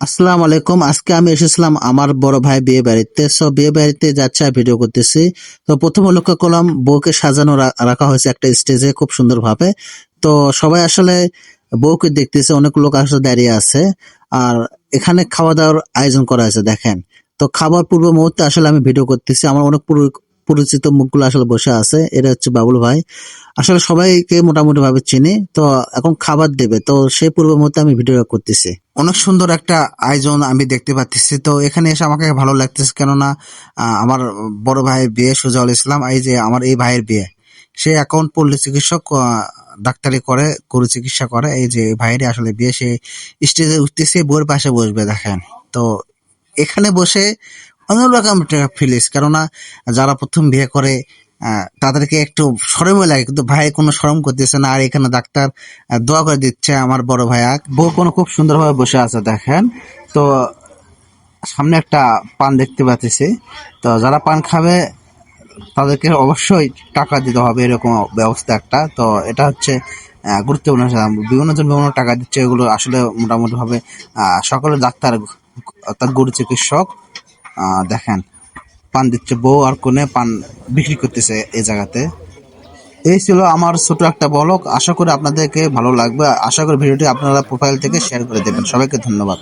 আসসালামু আলাইকুম। আজকে আমি এসেছিলাম আমার বড় ভাই বিয়ে বাড়িতে। বিয়ে বাড়িতে যাচ্ছে আর ভিডিও করতেছি। তো প্রথমে লক্ষ্য করলাম বউকে সাজানো রাখা হয়েছে একটা স্টেজে খুব সুন্দরভাবে। তো সবাই আসলে বউকে দেখতেছে, অনেক লোক আসলে দাঁড়িয়ে আছে। আর এখানে খাওয়া দাওয়ার আয়োজন করা হয়েছে দেখেন। তো খাবার পূর্ব মুহূর্তে আসলে আমি ভিডিও করতেছি, আমার অনেক পরিচিত মুখগুলো আসলে বসে আছে। এটা হচ্ছে বাবুল ভাই। আসলে সবাইকে মোটামুটি ভাবে চিনি। তো এখন খাবার দেবে, তো সেই পূর্ব মুহূর্তে আমি ভিডিও করতেছি। অনেক সুন্দর একটা আয়োজন আমি দেখতে পাচ্ছি। তো এখানে এসে আমাকে ভালো লাগতেছে, কেননা আমার বড় ভাইয়ের বিয়ে, সুজাউল ইসলাম, এই যে আমার এই ভাইয়ের বিয়ে। সে এখন পল্লী চিকিৎসক, ডাক্তারি করে, গরু চিকিৎসা করে। এই যে ভাইয়েরই আসলে বিয়ে। সে স্টেজে উঠতেছে, বউয়ের পাশে বসবে দেখেন। তো এখানে বসে অন্যরকম একটা ফিলিংস, কেননা যারা প্রথম বিয়ে করে তাদেরকে একটু শরমই লাগে, কিন্তু ভাই কোনো শরম করতেছে না। আর এখানে ডাক্তার দোয়া করে দিচ্ছে আমার বড় ভাইয়া। বউ কোনো খুব সুন্দরভাবে বসে আছে দেখেন। তো সামনে একটা পান দেখতে পাচ্ছি। তো যারা পান খাবে তাদেরকে অবশ্যই টাকা দিতে হবে, এরকম ব্যবস্থা একটা। তো এটা হচ্ছে গুরুত্বপূর্ণ। বিভিন্ন জন বিভিন্ন টাকা দিচ্ছে, এগুলো আসলে মোটামুটি ভাবে সকলে ডাক্তার অর্থাৎ গরু চিকিৎসক। দেখেন পান দিচ্ছে, বউ আর কোনে পান বিক্রি করতেছে এই জায়গাতে। এই ছিল আমার ছোট একটা বলক। আশা করি আপনাদেরকে ভালো লাগবে। আশা করি ভিডিওটি আপনারা প্রোফাইল থেকে শেয়ার করে দেবেন। সবাইকে ধন্যবাদ।